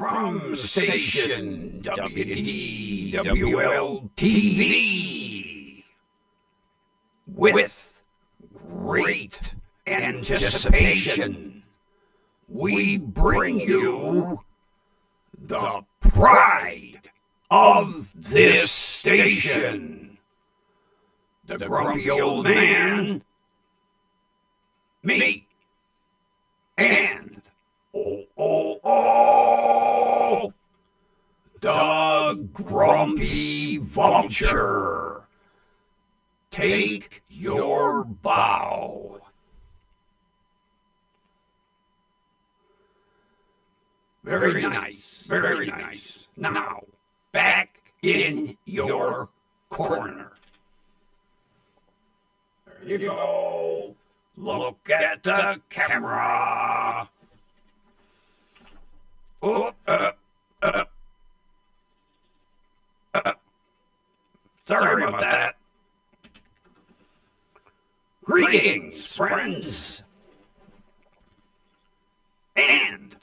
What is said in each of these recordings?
From station WDWL TV, with great anticipation, we bring you the pride of this station, the grumpy old man, me, and the grumpy vulture. Take your bow. Very nice, very nice. Now, back in your corner. There you go. Look at the camera. Oh, sorry about that. Greetings, friends. And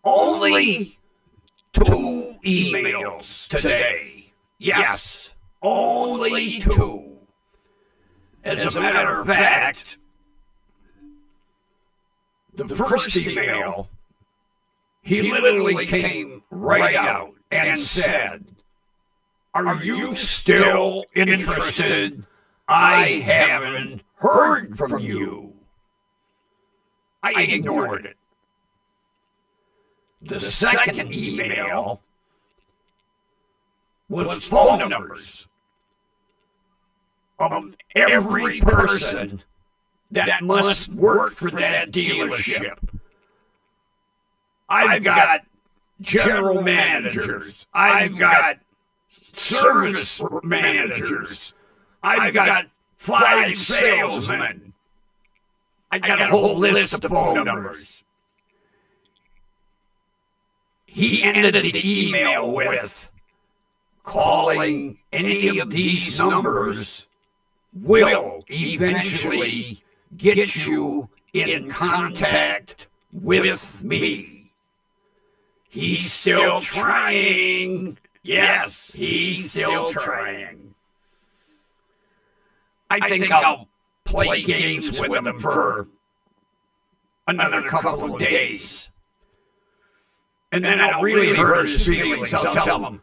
only 2 emails today. Yes, only 2. As a matter of fact, the first email, he literally came right out and said, "Are you still interested? I haven't heard from you." I ignored it. The second email was phone numbers of every person that must work for that dealership. I've got general managers. I've got service managers. I've got 5 salesmen. I got a whole list of phone numbers. He ended the email with, "Calling any of these numbers will eventually get you in contact with me." He's still trying. Yes, he's still trying. I think I'll play games with him for another couple of days. And then I'll really hurt his feelings. I'll tell him,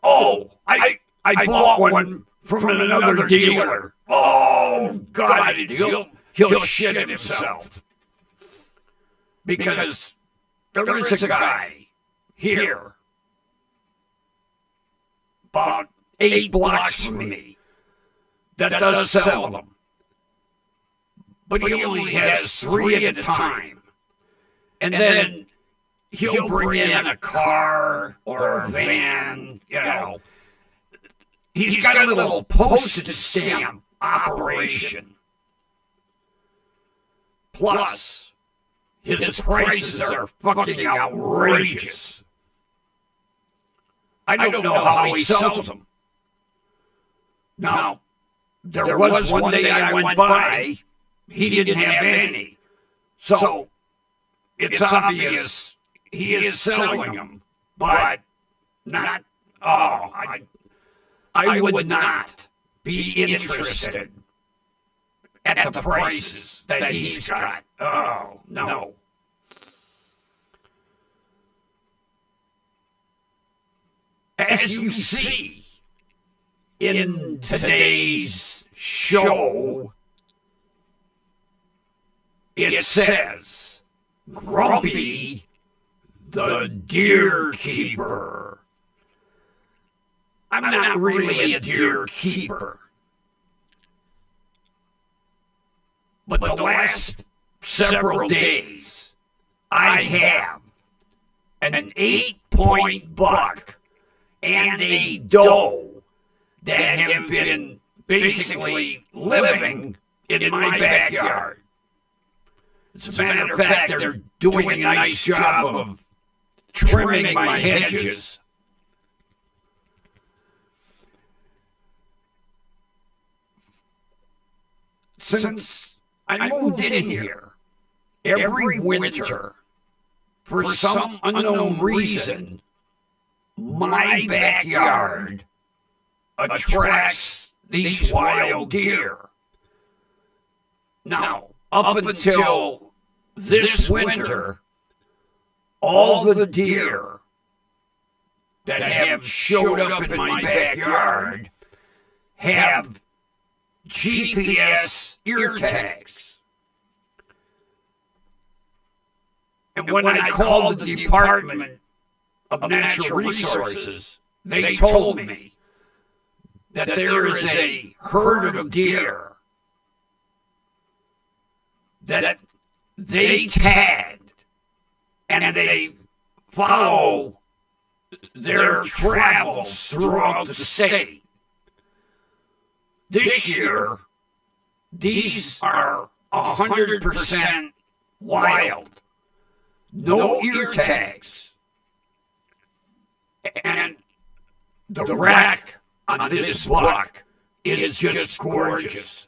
"Oh, I bought one from another dealer." Oh, God, he'll shit himself. Because there is a guy here, about 8 blocks from me, that does sell them. But he only has 3 at a time. And then he'll bring in a car or a van, you know. He's got a little postage stamp operation. Plus, his prices are fucking outrageous. I don't know how he sells them. Now, there was one day I went by, he didn't have any. So, it's obvious he is selling them, but not, I would not be interested at the prices that he's got. Oh, no. As you see in today's show, it says, "Grumpy the Deer Keeper." I'm not really a deer keeper. But the last several days, I have an 8-point buck and a doe that have been basically living in my backyard. As a matter of fact, they're doing a nice job of trimming my hedges. Since I moved in here, every winter for some unknown reason, my backyard attracts these wild deer. Now, up until this winter, all the deer that have showed up in my backyard have GPS ear tags. And when I called the Department of Natural Resources, they told me that there is a herd of deer that they tagged and they follow their travels throughout the state. This year, these are 100% wild. No ear tags. And the rack on this buck is just gorgeous.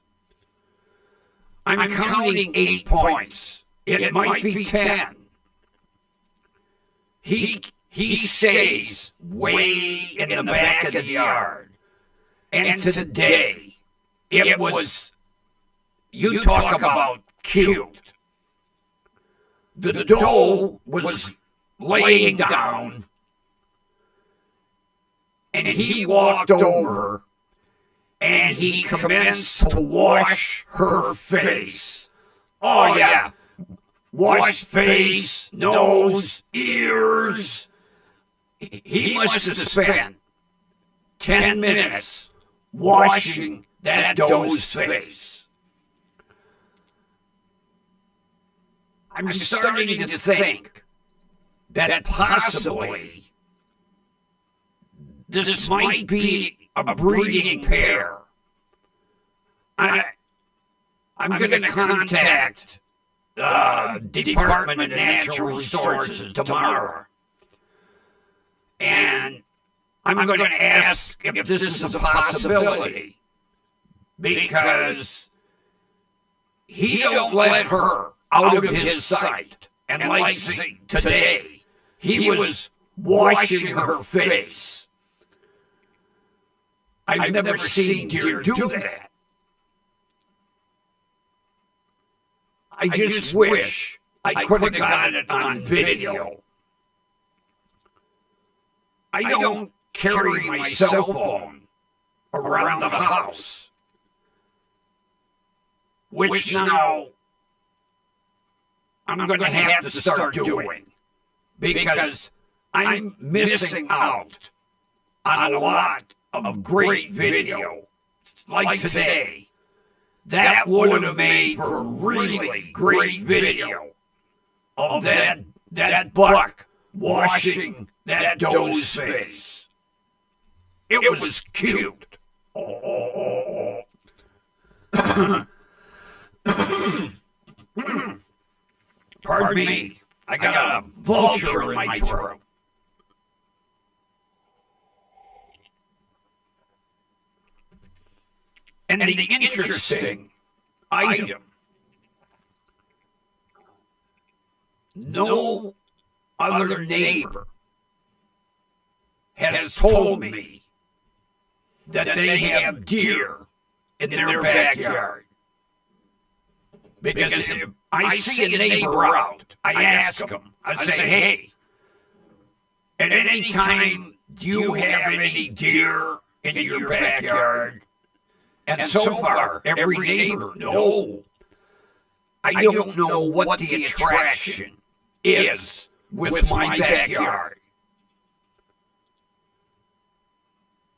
I'm counting 8 points. It might be 10. He stays way in the back of the yard. And today, it was, you talk about cute. The doe was laying down, and he walked over, and he commenced to wash her face. Oh, yeah. Wash face, nose, ears. He must have spent 10 minutes washing that doe's face. I'm starting to think that possibly this might be a breeding pair. I'm going to contact the Department of Natural Resources tomorrow. And I'm going to ask if this is a possibility. Because he don't let her out of his sight. And like today, he was washing her face. I've never seen deer do that. I just wish I could have got it on video. I don't carry my cell phone around the house, which now I'm going to have to start doing because I'm missing out on a lot of great video like today. That would have made for a really great video of that buck washing that doe's face. It was cute. Oh. Pardon me. I got a vulture in my throat. And the interesting item, no other neighbor has told me that they have deer in their backyard. Because if I see a neighbor out, I ask them, I say, hey, at any time, do you have any deer in your backyard? And so far, every neighbor, no. I don't know what the attraction is with my backyard.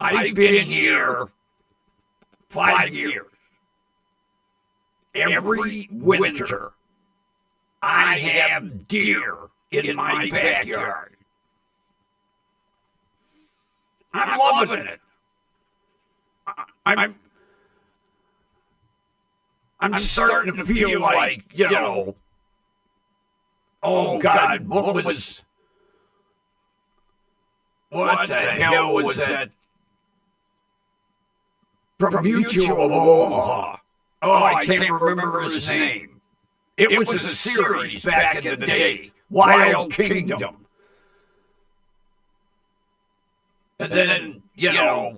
I've been here 5 years. Every winter, I have deer in my backyard. I'm loving it. I'm starting to feel like, oh God, what the hell was that? From Mutual of Omaha. Oh, I can't remember his name. It was a series back in the day wild kingdom. And then,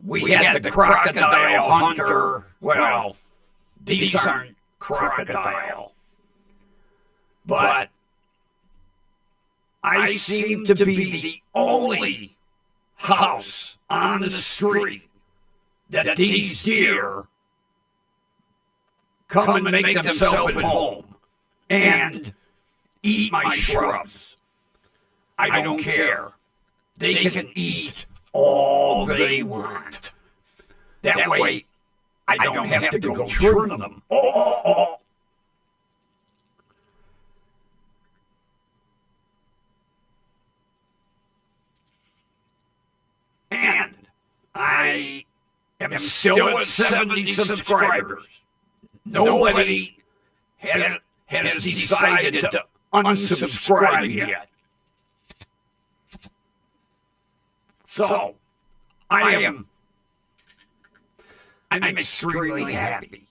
we had the crocodile hunter. Well, these aren't crocodile. But I seem to be the only house on the street that these deer come and make themselves at home and eat my shrubs. I don't care. They can eat all they want. That way, I don't have to go trim them. Oh. And I am still at 70 subscribers. Nobody has decided to unsubscribe yet. So, I'm extremely happy.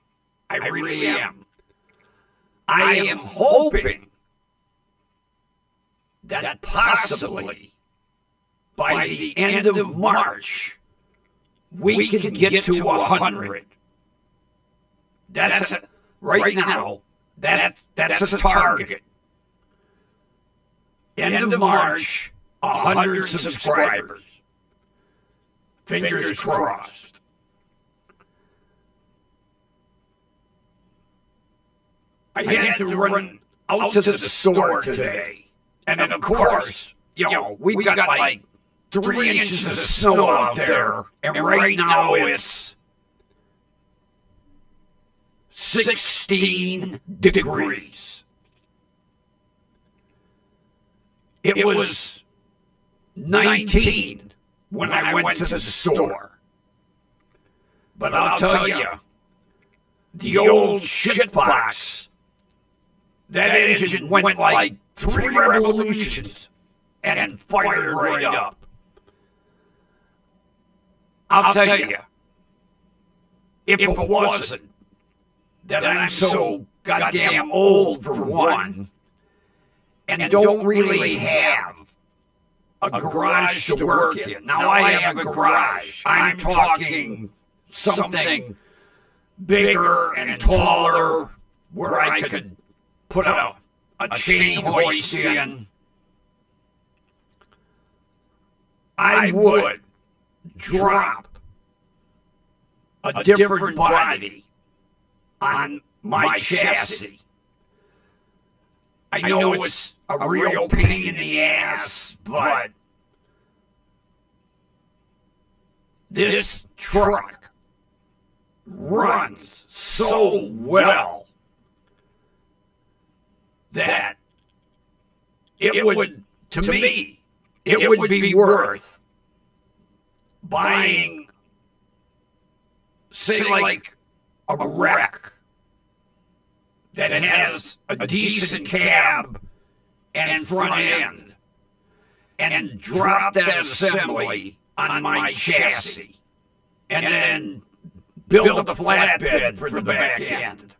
I really am. I am hoping that possibly by the end of March, we can get to 100. That's right now. That's a target. End of March, 100 subscribers. Fingers crossed. I had to run out to the store today, and of course, we got like 3 inches of snow out there, and right now it's 16 degrees. It was 19 when I went to the store. But I'll tell you, the old shitbox, that engine went like 3 revolutions and fired right up. I'll tell you, if it wasn't that I'm so goddamn old for one, and don't really have a garage to work in. Now I have a garage. I'm talking something bigger and taller where I could put a chain hoist in. I would drop a different body on my chassis. I know it's a real pain in the ass, but this truck runs so well that it would, to me, it would be worth buying, say, like a wreck that has a decent cab and front end, and drop that assembly on my chassis, and then build a flatbed for the back end.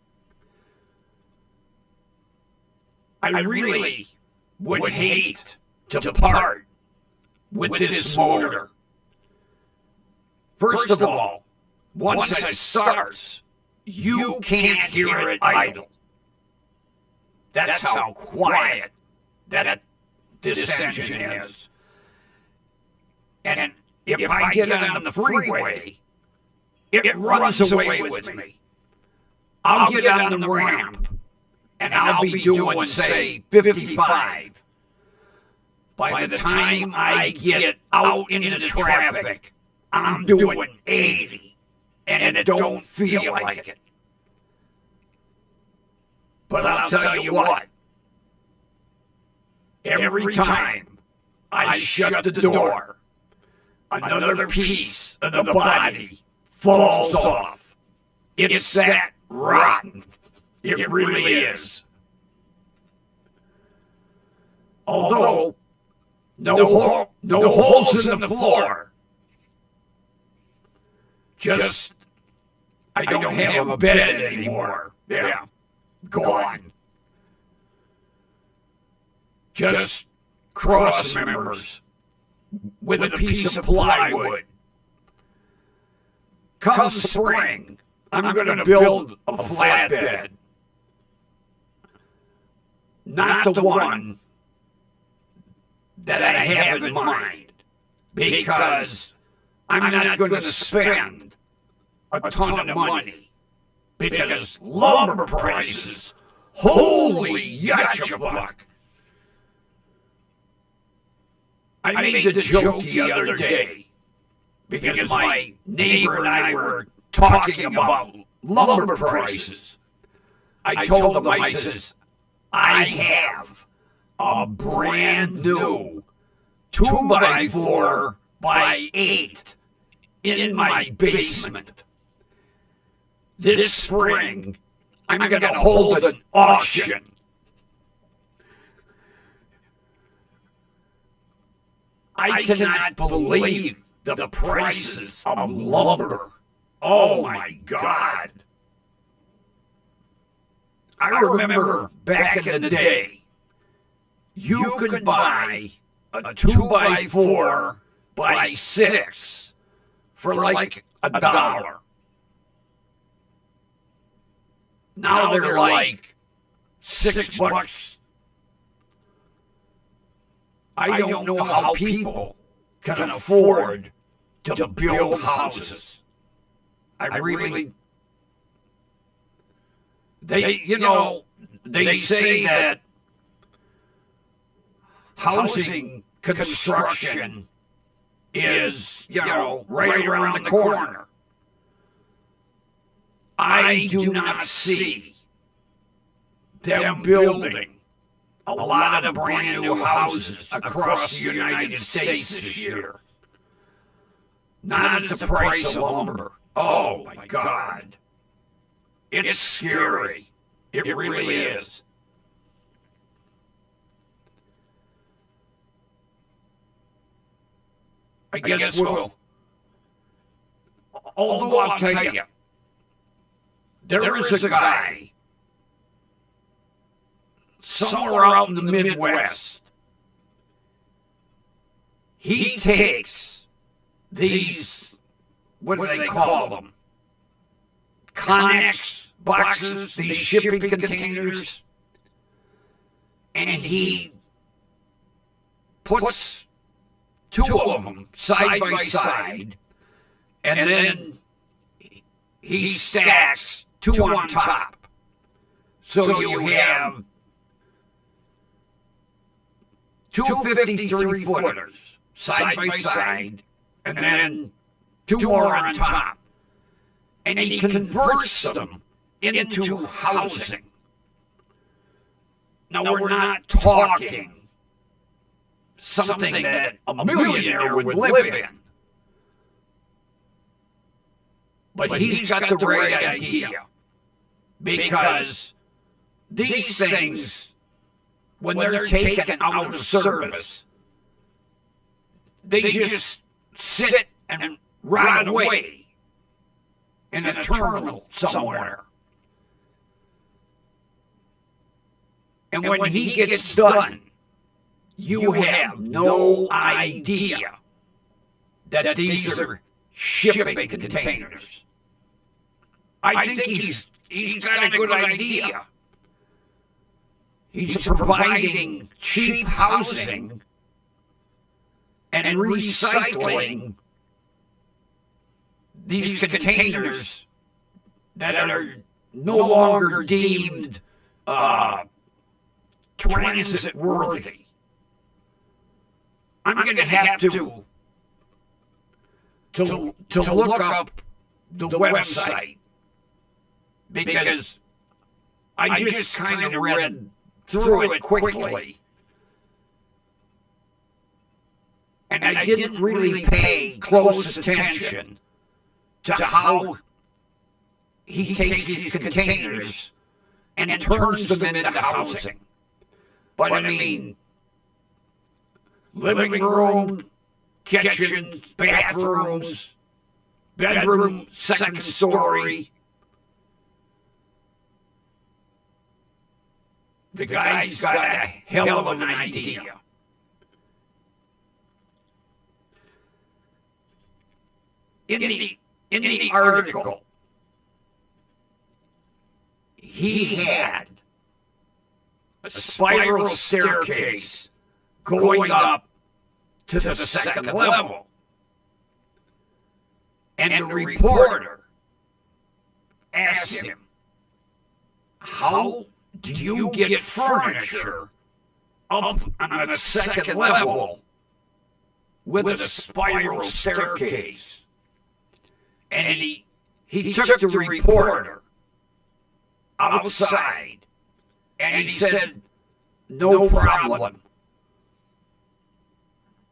I really would hate to part with this motor. First of all, once it starts, you can't hear it idle. That's how quiet this engine is. And if I get on the freeway, it runs away with me. I'll get on the ramp, and I'll be doing, say, 55. By the time I get out into the traffic, I'm doing 80, and it don't feel like it. But I'll tell you what, every time I shut the door, another piece of the body falls off. It's that rotten. It really is. Although, no holes in the floor. Just, I don't have a bed anymore. Yeah, gone. just cross members with a piece of plywood. Come spring, I'm going to build a flatbed. Not the one that I have in mind, because I'm not going to spend a ton of money, because lumber prices, holy yatchabuck. I made the joke the other day because my neighbor and I were talking about lumber prices. I told him, I says, I have a brand new 2x4 by 8 in my basement. This spring, I'm going to hold an auction. I cannot believe the prices of lumber. Oh my God. I remember back in the day, you could buy a 2x4 by 6 for like $1. Now they're like $6. I don't know how people can afford to build houses. I really... They say that housing construction is, right around the corner. I do not see them building a lot of brand new houses across the United States this year. Not at the price of lumber. Oh my God. It's scary. It really is. I guess we'll... Although I'll tell you, there is a guy somewhere out in the Midwest. He takes these, what do they call them? Connex boxes, these shipping containers, and he puts 2 of them side by side, and then he stacks 2 on top. So you have 2 53-footers side by side, and then 2 more on top. And he converts them into housing. Now, we're not talking something that a millionaire would live in. But he's got the right idea. Because these things, when they're taken out of service, they just sit and rot away in a terminal somewhere. And when he gets done, you have no idea that these are shipping containers. I think he's got a good idea. He's providing cheap housing and recycling these containers that are no longer deemed transit worthy. I'm going to have to look up the website, because I just kind of read through it quickly, and I didn't really pay close attention to how he takes these containers and turns them into housing. But I mean, living room, kitchen, bathrooms, bedroom, second story. the guy's got a hell of an idea. In the article, he had a spiral staircase going up to the second level. And the reporter asked him, how do you get furniture up on the second level with a spiral staircase? And he took the reporter outside and he said, no problem.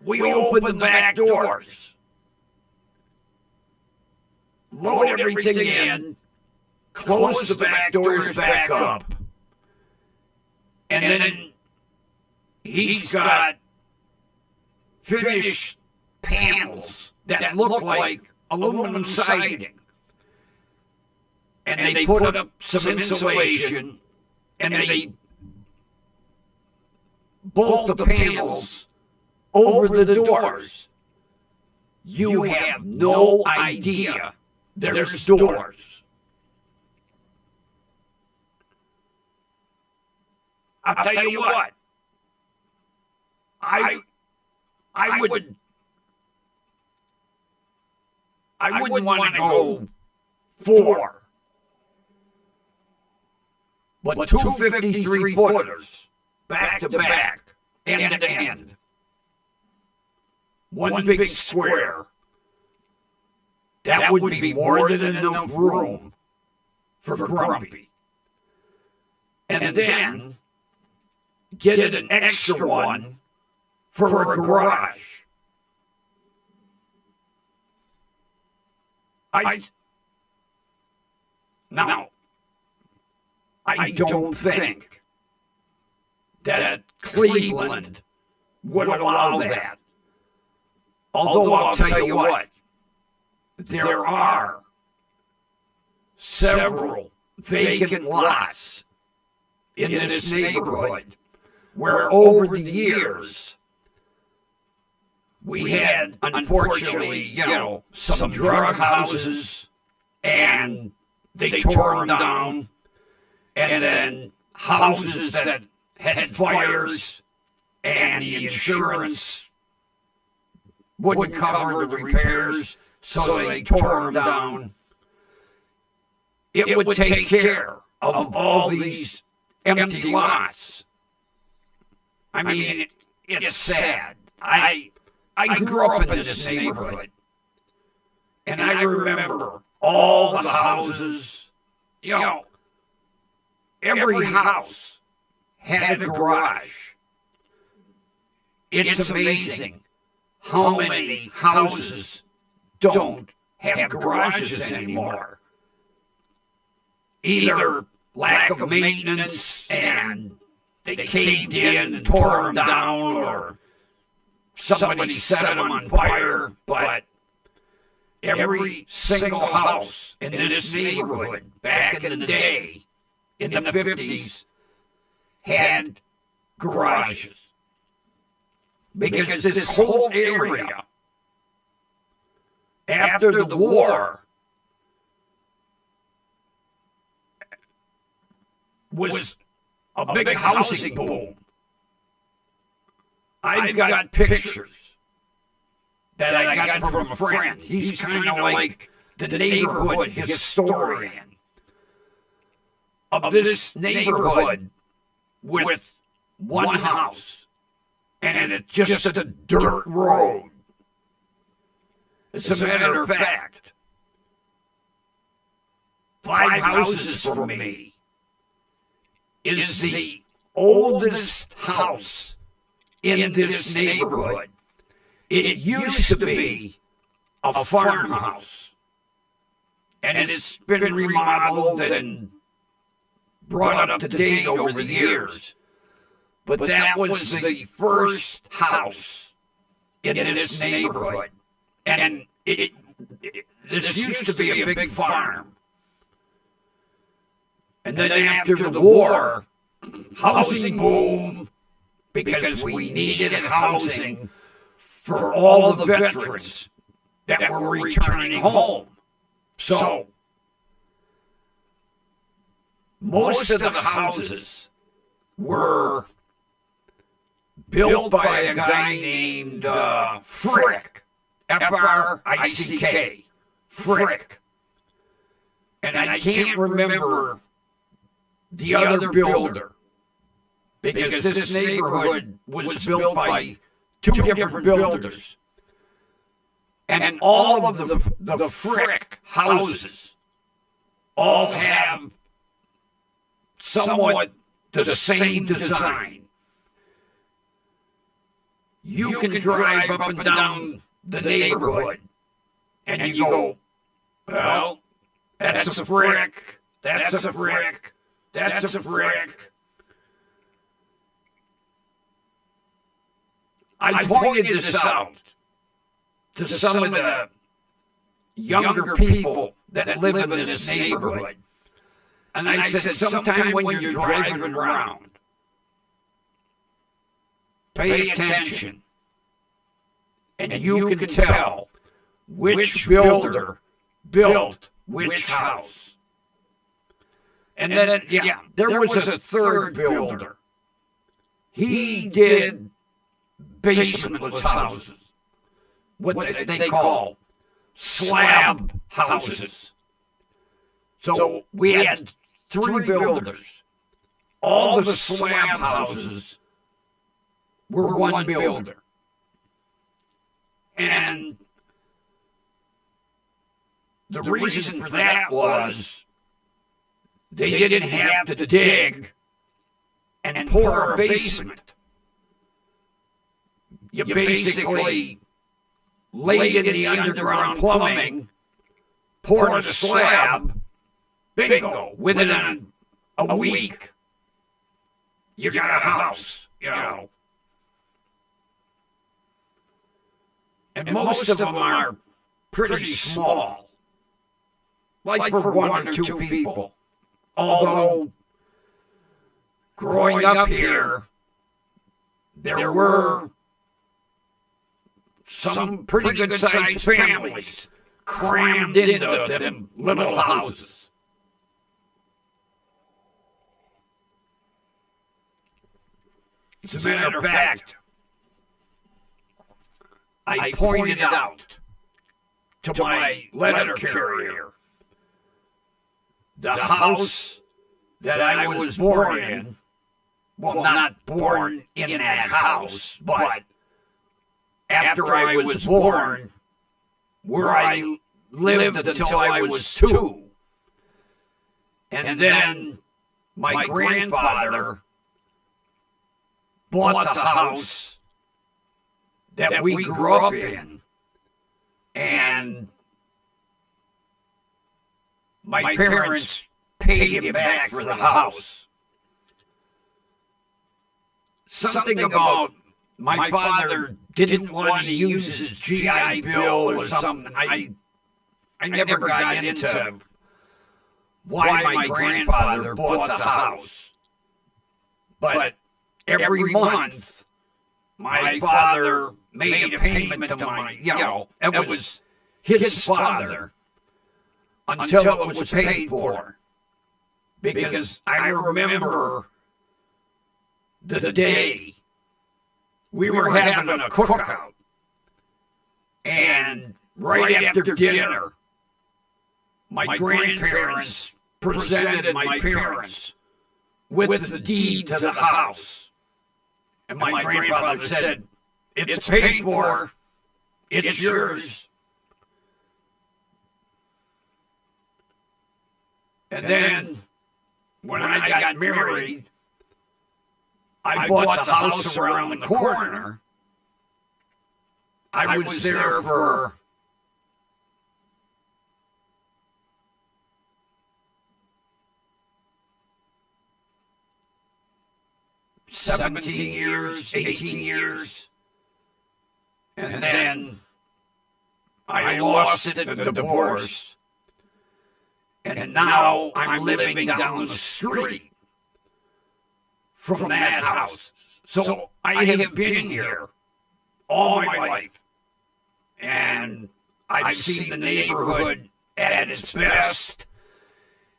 We open the back doors, load everything in, close the back doors back up, and then he's got finished panels that look like aluminum siding. And they put up some insulation, and they bolt the panels over the doors. You have no idea there's doors. I'll tell you what. I wouldn't want to go 4. But 2 53-footers, back to back, end to end. One big square. That would be more than enough room for Grumpy. And then get an extra one for a garage. Now, I don't think that Cleveland would allow that. Although I'll tell you what, there are several vacant lots in this neighborhood where over the years we had, unfortunately, some drug houses, and they tore them down. And then houses that had fires and the insurance wouldn't cover the repairs, so they tore them down. It would take care of all these empty lots. I mean, it's sad. I grew up in this neighborhood, and I remember all the houses, every house had a garage. It's amazing how many houses don't have garages anymore. Either lack of maintenance and they caved in and tore them down, or somebody set them on fire. But every single house in this neighborhood back in the day, in the 50s, had garages. Because this whole area, after the war, was a big housing boom. I've got pictures that I got from a friend. He's kind of like the neighborhood historian of this neighborhood with one house, and it's just a dirt road. As a matter of fact, 5 houses from me is the oldest house in this neighborhood. It used to be a farmhouse, and it's been remodeled and brought up to date over the years. But that was the first house in this neighborhood. And this used to be a big farm. And then after the war, housing boom because we needed housing for all the veterans that were returning home. So, most of the houses were built by a guy named Frick, F-R-I-C-K, Frick. And I can't remember the other builder because this neighborhood was built by two different builders. And all of the Frick houses all have somewhat the same design. You can drive up and down the neighborhood, and you go, well, that's a Frick, that's a Frick, that's a Frick. I pointed this out to some of the younger people that live in this neighborhood. And I said, sometime when you're driving around, pay attention. And you can tell which builder built which house. And then, there was a third builder. He did basementless houses, what they call slab houses. So we had three builders. All the slab houses were one builder. And the reason for that was they didn't have to dig and pour a basement. You basically laid in the underground plumbing, poured a slab, bingo, within a week, you got a house, you know. And most of them are pretty small, like for one or two people. Although, growing up here, there were some pretty good-sized families crammed into them little houses. As a matter of fact, I pointed out to my letter carrier the house that I was born in, well, not born in that house, but after I was born, where I lived until I was 2. And then my grandfather bought the house that we grew up in, and my parents paid him back for the house. Something about my father didn't want to use his GI Bill or something. I never got into why my grandfather bought the house. But every month, my father made a payment to my, it was his father until it was paid for. Because I remember the day we were having a cookout, and right after dinner, my grandparents presented my parents with the deed to the house. And my grandfather said, "It's paid for, it's yours." And then, when I got married, I bought the house around the corner. I was there for 17 years, 18 years. And then I lost it in the divorce. And now I'm living down the street. from that house. So I have been here all my life, and I've seen the neighborhood at its best,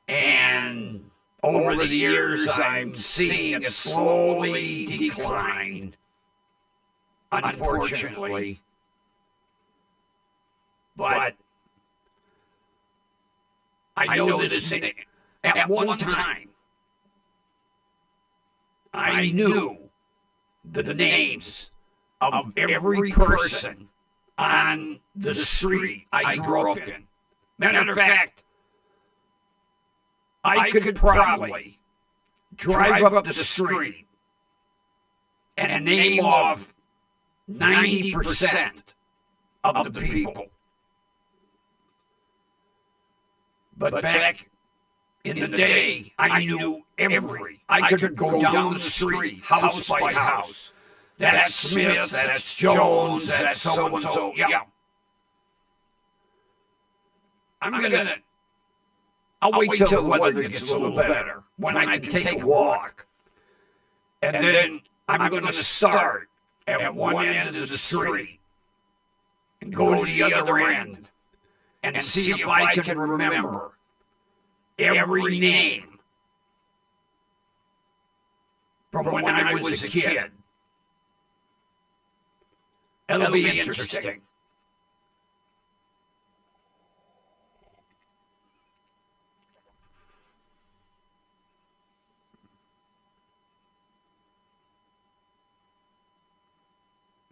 and over the years I'm seeing it slowly decline, unfortunately. But I know this at one time, I knew the names of every person on the street I grew up in. Matter of fact, I could probably drive up the street and name off 90% of the people. But back in the day, I knew every. I could go down the street, house by house. That's Smith, that's Jones, that's so-and-so. Yeah. I'll wait till the weather gets a little better, when I can take a walk. And then I'm going to start at one end of the street and go to the other end and see if I can remember every name from when I was a kid. It'll be interesting.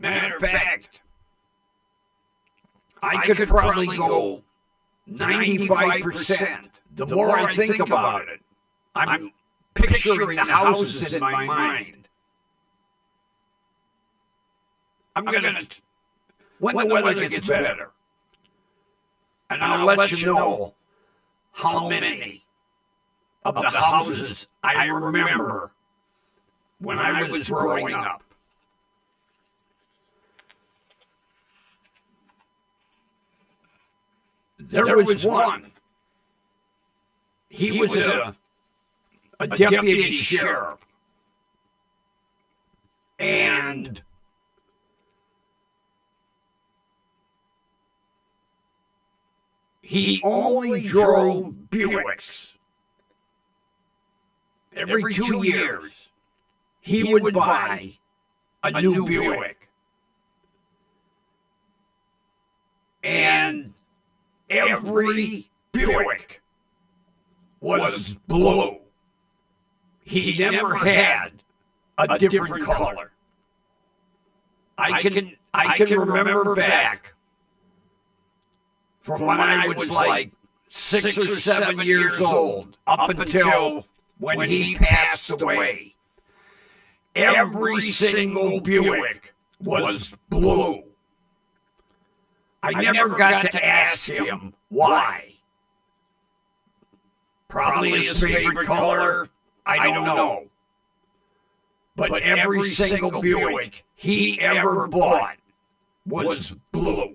Matter of fact, I could probably go 95%. The more I think about it, I'm picturing the houses in my mind. I'm going to, when the weather gets better, and I'll let you know how many of the houses I remember when I was growing up. There was one. He was a deputy sheriff. And he only drove Buicks. Every 2 years, he would buy a new Buick. And every Buick was blue. He never had a different color. I can remember back from when I was like 6 or 7 years old up until when he passed away. Every single Buick was blue. I never got to ask him why. Probably his favorite color, I don't know. But every single Buick he ever bought was blue.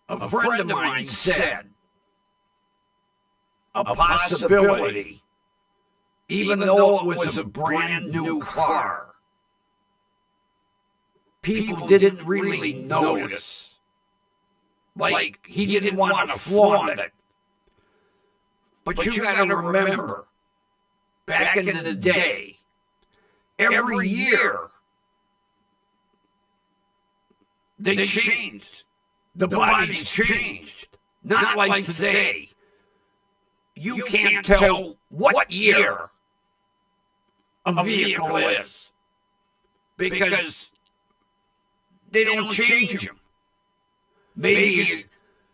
A friend of mine said a possibility, even though it was a brand new car, people didn't really notice. Like, he didn't want to flaunt it. But you got to remember, back in the day, every year, they changed. The bodies changed. Not like today. You can't tell what year a vehicle is, because they don't change them. Maybe you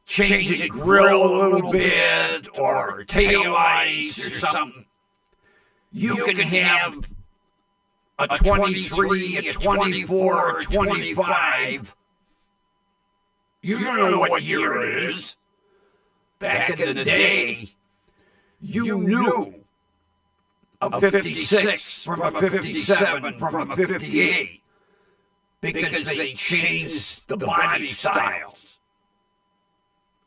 change the grill a little bit, or tail lights or something. You can have a 23, a 24, a 25. You don't know what year it is. Back in the day, you knew a 56 from a 57 from a 58 because they changed the body styles.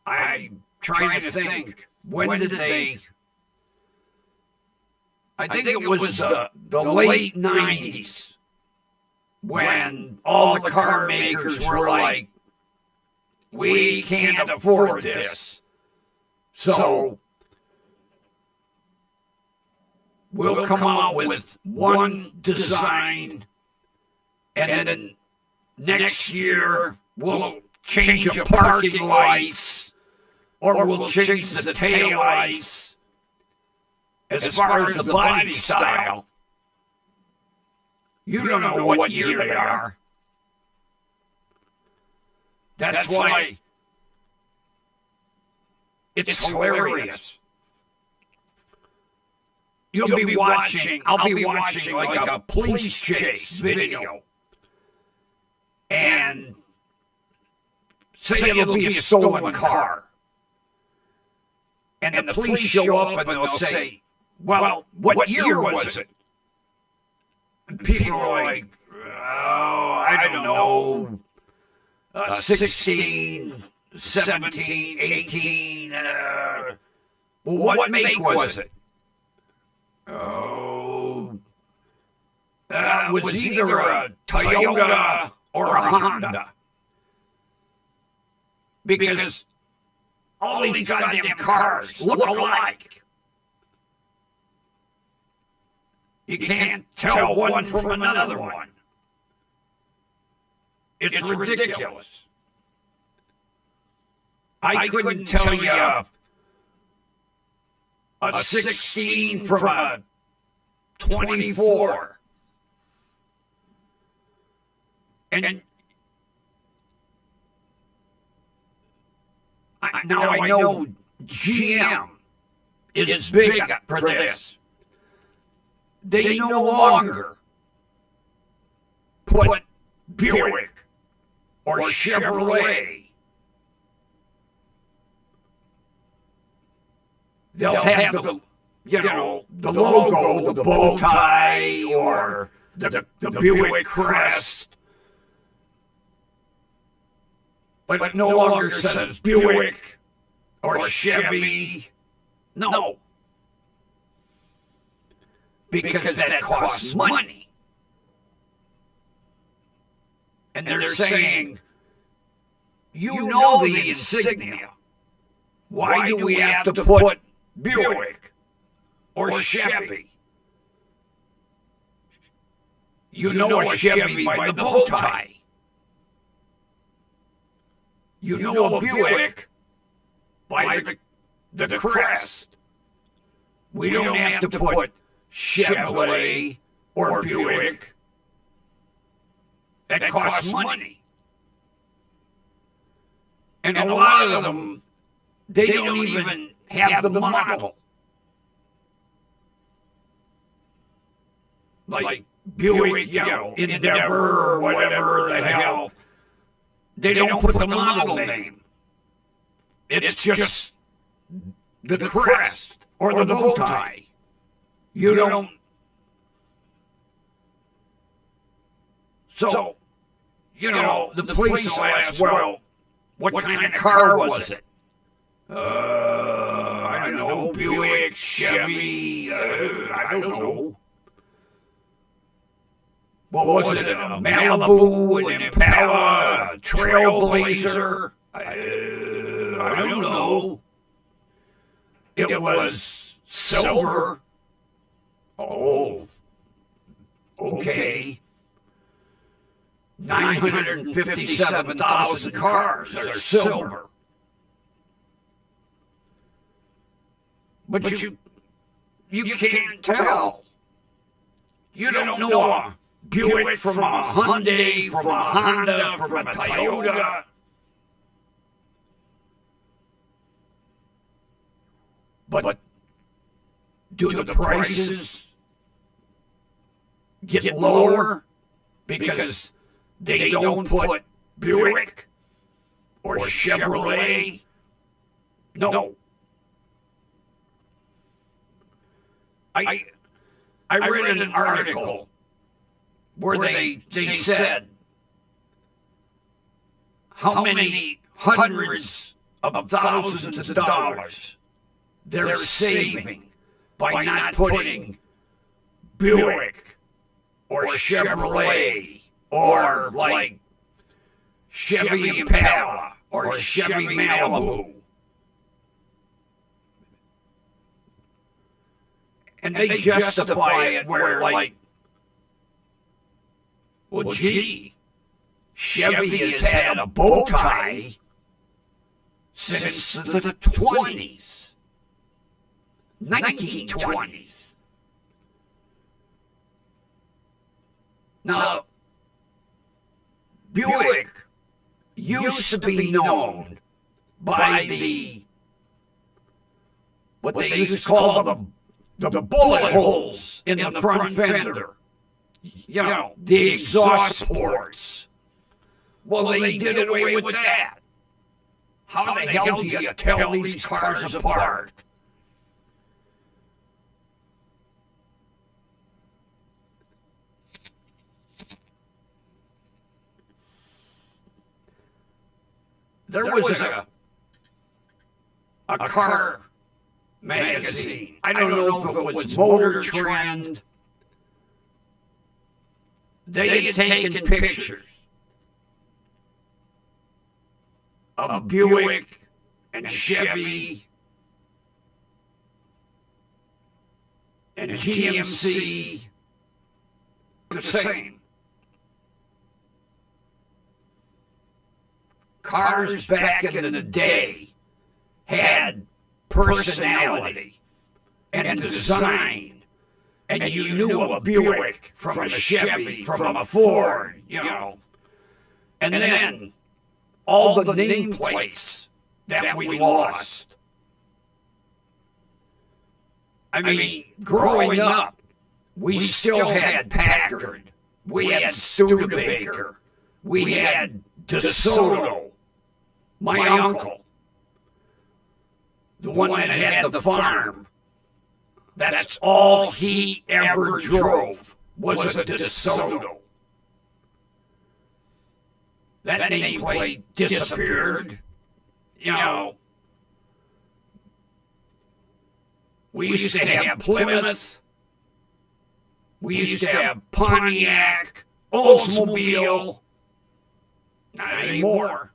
I'm trying to think when did they? I think it was the late 90s when all the car makers were like, we can't afford this. So we'll come out with one design, and then next year we'll change the parking lights, or we'll change the tail lights. As far as the body style, you don't know what year they are. That's why it's hilarious. You'll be watching, I'll be watching like a police chase video. And say it'll be a stolen car. And the police show up and they'll say, well, what year was it? And people are like, oh, I don't know, 16, 17, 18, well, what make was it? Oh, it was either a Toyota or a Honda. Because all these goddamn cars look alike. You can't tell one from another one. It's ridiculous. I couldn't tell you a 16 from a 24. And now I know GM is big for this. They no longer put Buick or Chevrolet. They'll have the logo, the bow tie, or the Buick crest. But it no longer says Buick or Chevy. No. Because that costs money. And they're saying, you know the insignia. Why do we have to put Buick or Chevy? You know a Chevy by the bow tie. You know a Buick by the crest. We don't have to put Chevrolet or Buick. That costs money. And a lot of them, they don't even have the model. Like Buick, Endeavor, or whatever the hell. They don't put the model name. It's just the crest or the bow tie. You don't. So, the police will ask, well, what kind of car was it? I don't know, Buick, Chevy, I don't know. What was it, a Malibu, an Impala, a Trailblazer? I don't know. It was silver. Oh, okay. 957,000 cars are silver. But you can't tell. You don't know a Buick from a Hyundai, from a Honda, from a Toyota. But do the prices get lower because they don't put Buick or Chevrolet? No. I read an article where they said how many hundreds of thousands of dollars they're saving by not putting Buick or Chevrolet or like Chevy Impala or Chevy Malibu. And they justify it where, like, well, gee, Chevy has had a bow tie since the 20s, 1920s. Now, Buick used to be known by what they used to call the bullet holes in the front fender. You know, the exhaust ports. Well, they did away with that. How the hell do you tell these cars apart? There was a car magazine. I don't know if it was Motor Trend. They had taken pictures of Buick and Chevy and GMC, the same. Cars back in the day had personality and design, and you knew a Buick from a Chevy, from a Ford, you know. And then all the nameplates that we lost. I mean, growing up, we still had Packard, we had Studebaker, we had DeSoto, my uncle, the one that had the farm. That's all he ever drove was a DeSoto. That nameplate disappeared. You know, we used to have Plymouth. We used to have Pontiac, Oldsmobile. Not anymore.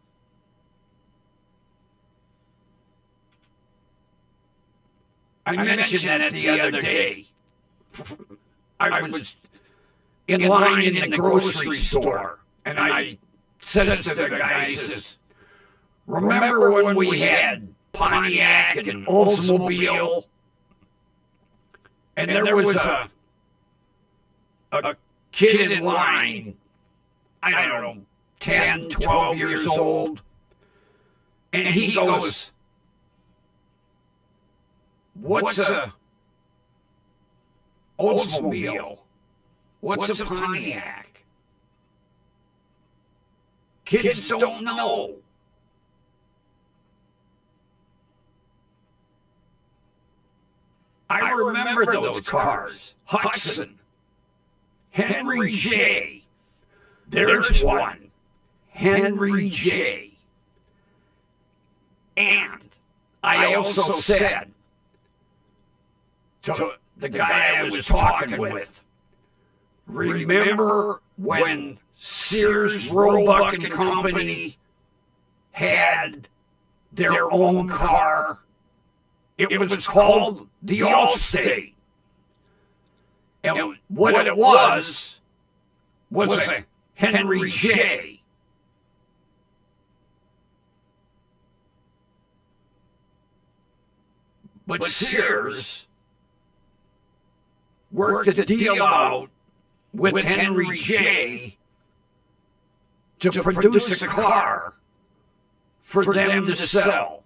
I mentioned that the other day. I was in line in the grocery store, and I said to the guy, says, remember when we had Pontiac and Oldsmobile? And there was a kid in line, I don't know, 10, 12 years old, and he goes, what's a Oldsmobile? What's a Pontiac? Kids don't know. I remember those cars. Hudson, Henry J. There's one. Henry J. And I also said to the guy I was talking with, remember when Sears, Roebuck and Company had their own car? It was called the Allstate. And what it was a Henry J. But Sears worked the deal out with Henry J. to produce a car for them to sell.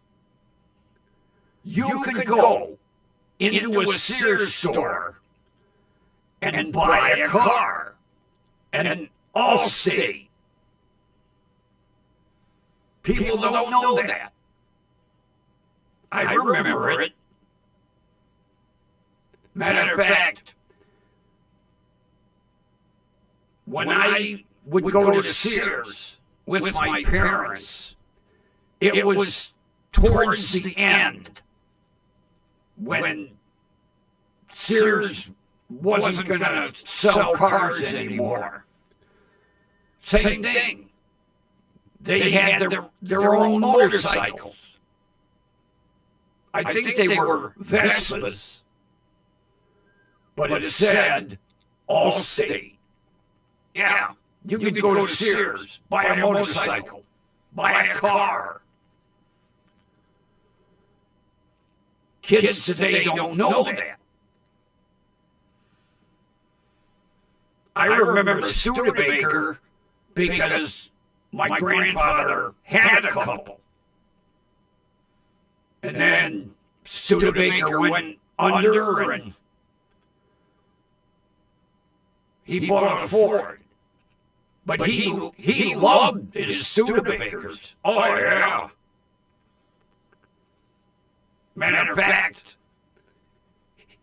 You could go into a Sears store and buy a car, and an Allstate. People don't know that. I remember it. Matter of fact, when I would go to Sears with my parents, it was towards the end when Sears wasn't going to sell cars anymore. Same thing. They had their own motorcycles. I think they were Vespas, but it said Allstate. Yeah, you could go to Sears, buy a motorcycle, buy a car. Kids today don't know that. I remember Studebaker because my grandfather had a couple. And then Studebaker went under and he bought a Ford. But he loved his Studebakers. Oh, yeah. Matter of fact,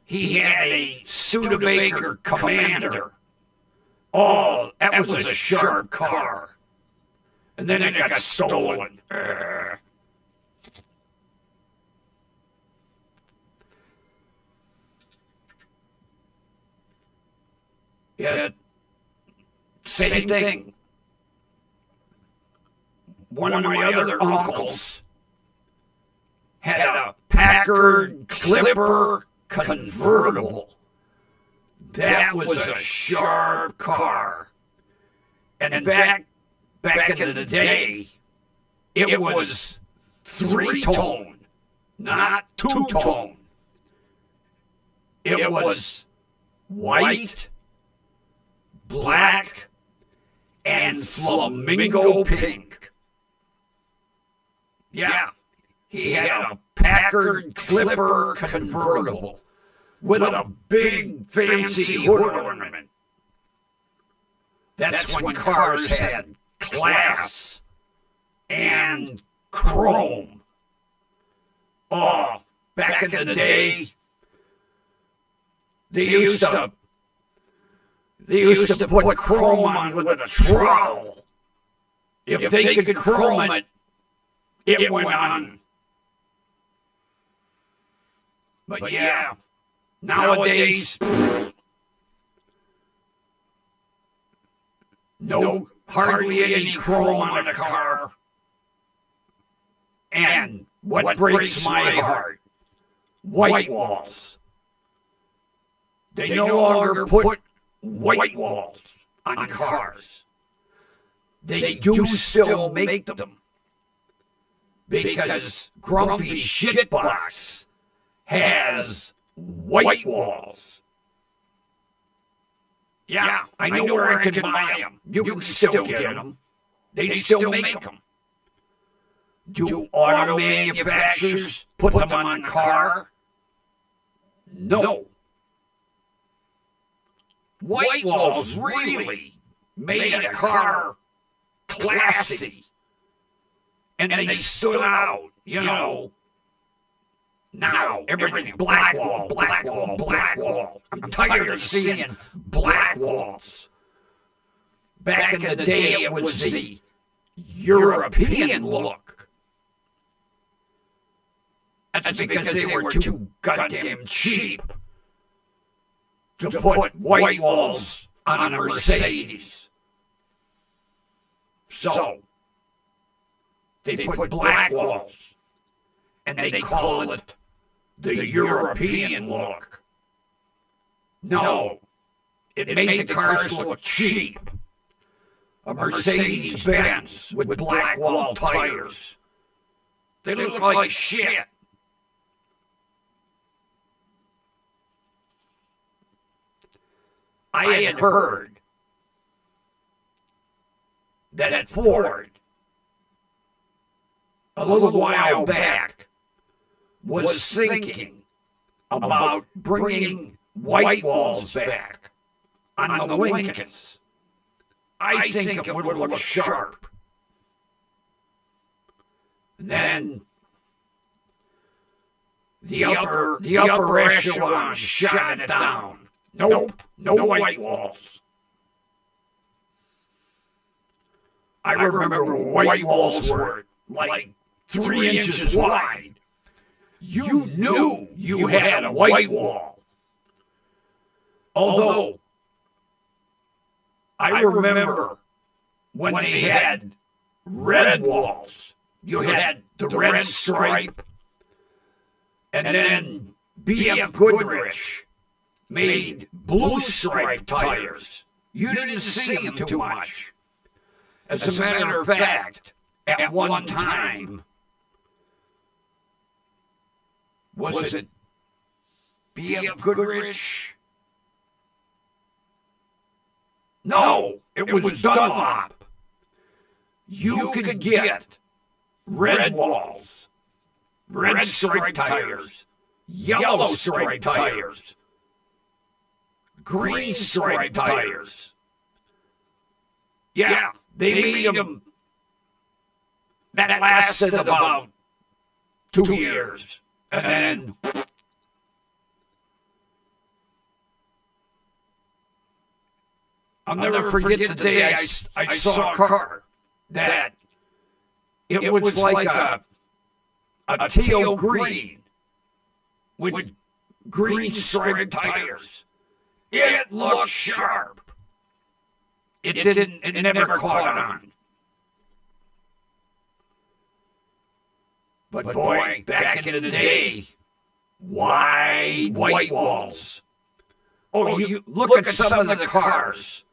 he had a Studebaker Commander. Oh, that was a sharp car. And then it got stolen. Yeah, same thing. One of my other uncles had a Packard Clipper convertible. That was a sharp car. And back in the day, it was 3-tone, not 2-tone. It was white, black, and flamingo pink. Yeah, he had a Packard Clipper convertible with a big fancy hood ornament. That's when cars had class and chrome. Oh, back in the day, they used to put chrome on with a trowel. If they could chrome it, it went on. But yeah, nowadays, no, hardly any chrome on a car. And what breaks my heart, white walls. They no longer put white walls on cars. They do still make them because Grumpy Shitbox has white walls. Yeah, I know where I can buy them. You can still get them. They still make them. Do auto manufacturers put them on a car? No. White walls really made a car classy. And they stood out, you know. Now, everything black wall, black wall, black wall. I'm tired of seeing black walls. Back in the day, it was the European look. That's because they were too goddamn cheap to put white walls on a Mercedes. So, they put black walls, and they call it the European look. No, it made the cars look cheap. A Mercedes-Benz with black wall tires. They look like shit. I had heard that Ford, a little while back, was thinking about bringing white walls back on the Lincolns. I think it would look sharp. Then the upper echelon shot it down. Nope, no white walls. I remember white walls were like 3 inches wide. you knew you had a white wall. Although, I remember when they had red walls. You had the red stripe, and then B.F. Goodrich made blue stripe tires. You didn't see them too much. As a matter of fact, at one time, was it B.F. Goodrich? No, it was Dunlop. You could get red walls, red stripe tires, yellow stripe tires, green stripe tires. Yeah, they made them. That lasted about 2 years. And then I'll never forget the day I saw a car that it was like a teal green with green striped tires. It looked sharp. It never caught on. But boy, back in the day, wide white walls. Oh, you look at some of the cars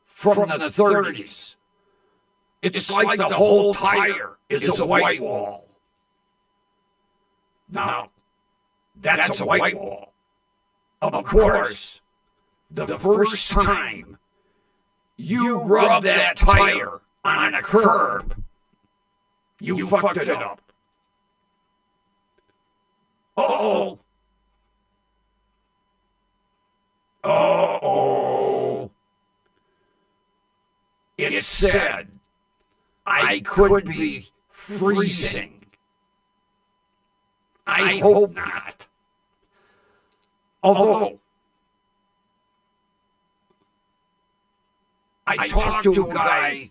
from the 30s. It's like the whole tire is a white wall. Now, that's a white wall. Of course, the first time you rub that tire on a curb, you fucked it up. Uh-oh. Uh-oh. It said I could be freezing. I hope not. Although, I talked to a guy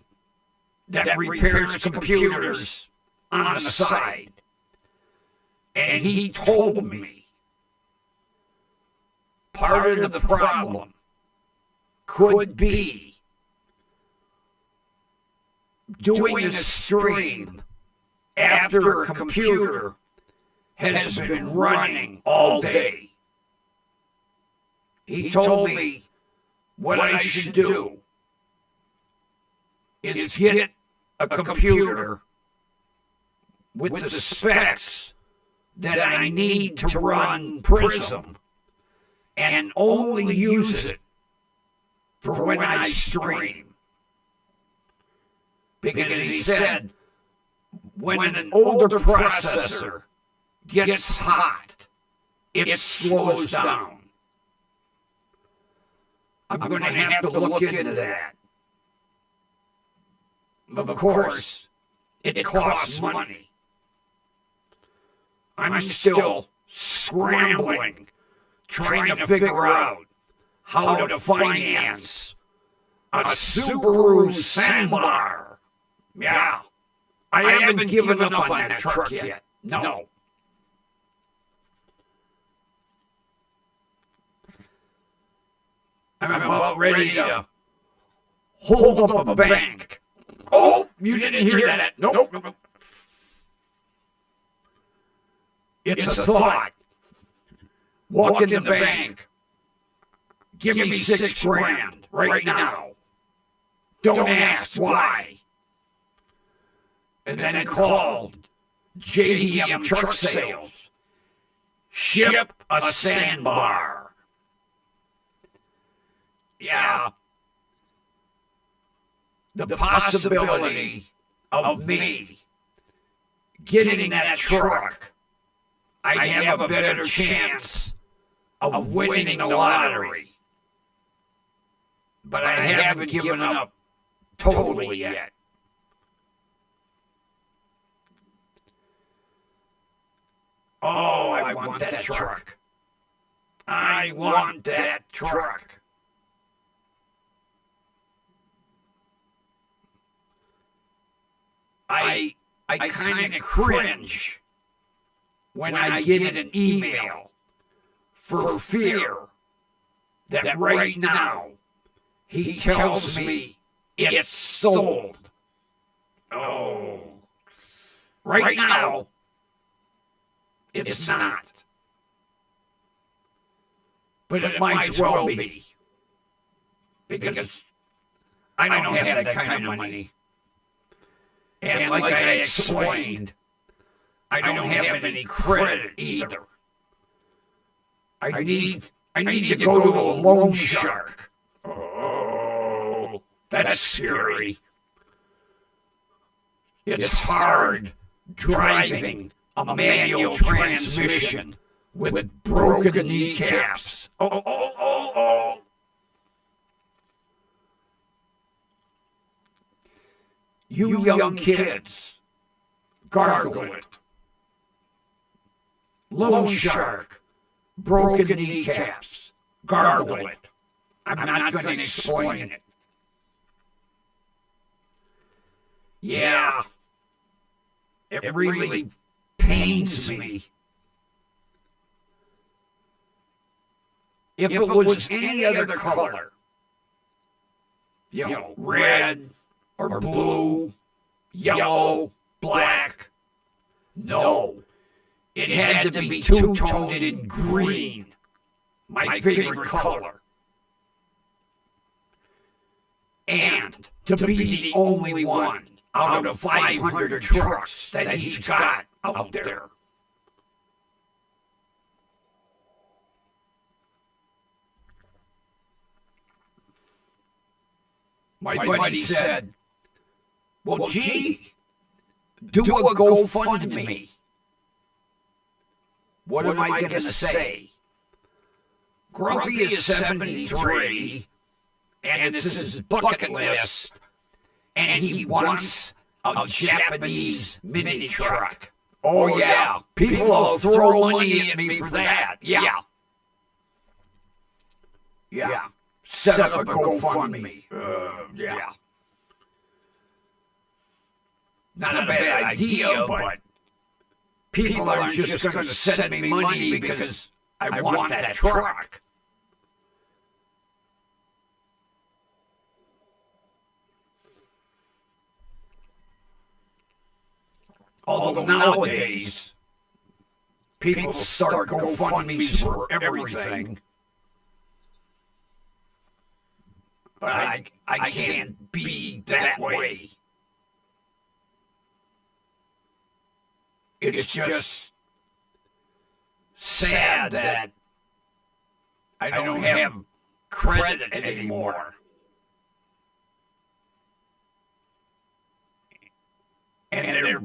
that repairs computers on the side, and he told me part of the problem could be doing a stream after a computer has been running all day. He told me what I should do is get a computer with the specs that I need to run Prism and only use it for when I stream. Because he said when an older processor gets hot, it slows down. I'm going to have to look into that. But of course, it costs money. I'm still scrambling, trying to figure out how to finance a Subaru Sandbar. Yeah, I haven't given up on that truck yet. No. I'm about ready to hold up a bank. Oh, you didn't hear that? Nope. It's a thought. Walk in the bank. Give me $6,000 right now. Don't ask why. And then I called JDM Truck Sales. Ship a sandbar. Yeah. The possibility of me getting that truck, I have a better chance of winning the lottery. But I haven't given up totally yet. Oh, I want that truck. I want that truck. I kind of cringe when I get an email for fear that right now he tells me it's sold. Oh. Right now, it's not. But it might as well be. Because I don't have that kind of money. And like I explained, I don't have any credit either. I need to go to a loan shark. Oh, that's scary. It's hard driving a manual transmission with broken kneecaps. Oh. You young kids, gargle it. Loan shark, broken kneecaps, gargle it. I'm not going to explain it. Yeah, it really pains me. If it was any other color, red or blue, yellow, black, no. It had to be two-toned in green, my favorite color. And to be the only one out of 500 trucks that he's got out there. My buddy said, well, gee, do a GoFundMe. What am I going to say? Grumpy is 73, and it's his bucket list, and he wants a Japanese mini truck. Oh, yeah. People will throw money at me for that. Yeah. Set up a GoFundMe. Yeah. Not a bad idea, but people aren't just going to send me money because I want that truck. Although nowadays, people start GoFundMes for everything. But I can't be that way. It's just sad that I don't have credit anymore. And there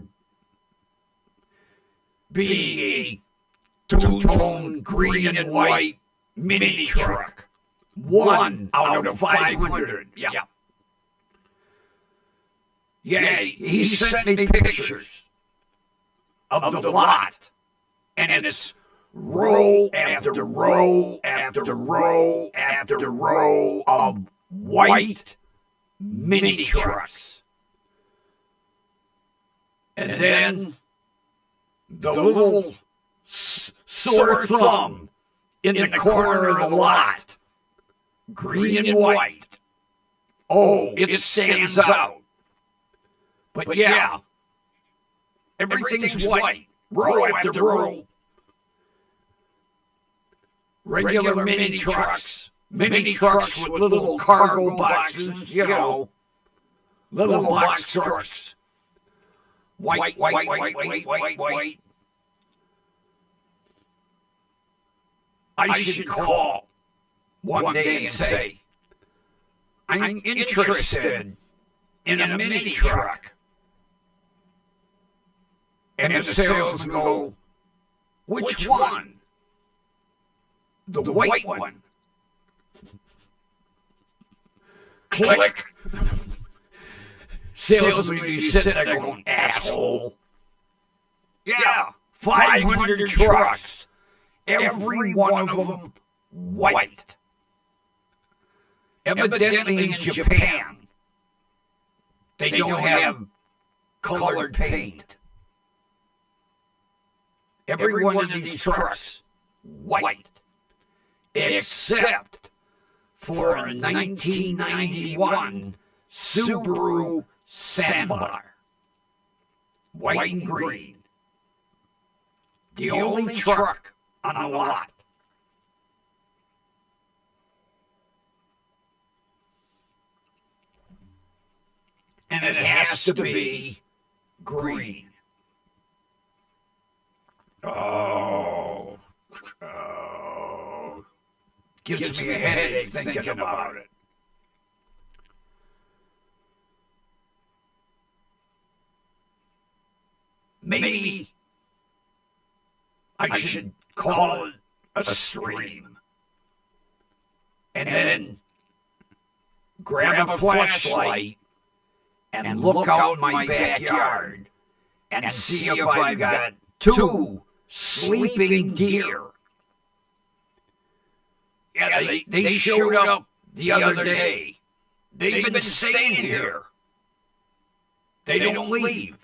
being a two-tone green and white mini truck. One out of 500. Yeah, he sent me pictures of the lot. And it's row after row after row after row of white mini trucks. And then the little sore thumb in the corner of the lot. Green and white. Oh, it stands out. But yeah, everything's white. Row after row. Regular mini trucks. Mini trucks with little cargo boxes, little box trucks. White. I should call one day and say, I'm interested in a mini truck. And the salesman go, which one? The white one. Click. Salesman would be sitting there going, asshole. Yeah, 500 trucks. Every one of them white. Evidently in Japan, they don't have colored paint. every one of these trucks white, except for a 1991 Subaru Sandbar, white and green. The only truck on the lot. And it has to be green. Oh. Gives me a headache thinking about it. Maybe I should call it a stream. And then grab a flashlight and look out my backyard and see if I've got 2 sleeping deer. Yeah, they showed up the other day. They've been staying here. They don't leave.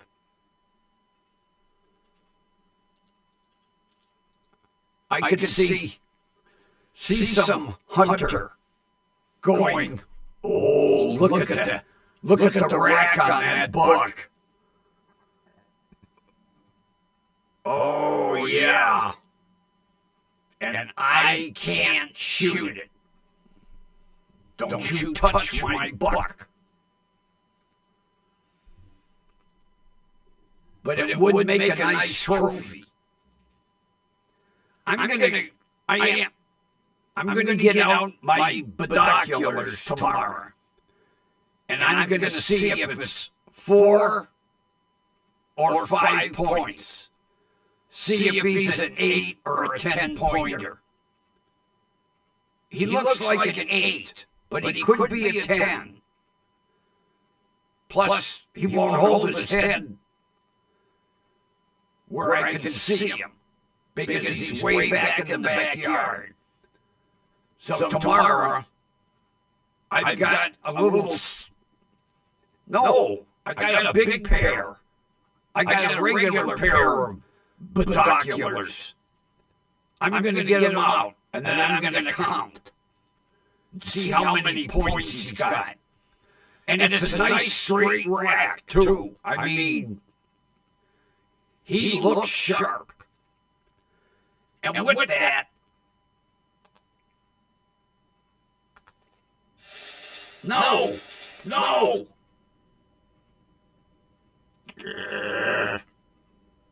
I could see some hunter going, oh, look at the rack on that buck. Oh, yeah. And I can't shoot it. Don't you touch my buck. But it would make a nice trophy. I'm gonna get out my binoculars tomorrow. And I'm gonna see if it's 4 or 5 points. See if he's an 8 or a 10-pointer. He looks like an 8, but he could be a 10. Plus, he won't hold his head where I can see him, because he's way back in the backyard. So tomorrow, I've got a little... No, I got a big pair. I got a regular pair of binoculars. I'm going to get them out, and then I'm going to count. See how many points he's got. And it's a nice straight rack, too. I mean, he looks sharp. And with that, no.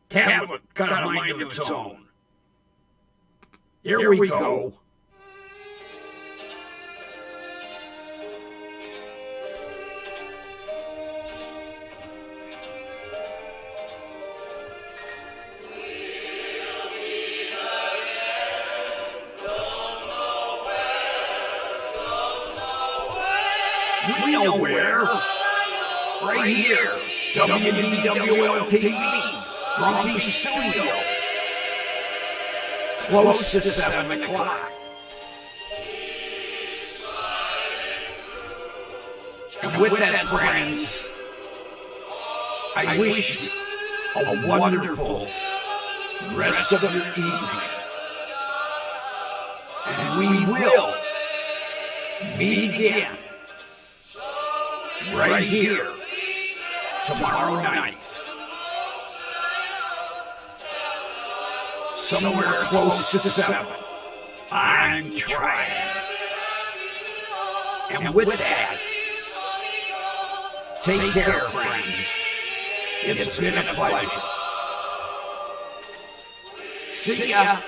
Tablet got a mind of its own. Here we go. We know where. Right here. WDWL TV. Grumpy Studio. Close to 7 o'clock. And with that, friends, I wish you a wonderful rest of your evening. And we will meet again right here tomorrow night. Somewhere close to 7. I'm trying. And with that, take care, friends. It's been a pleasure. See ya.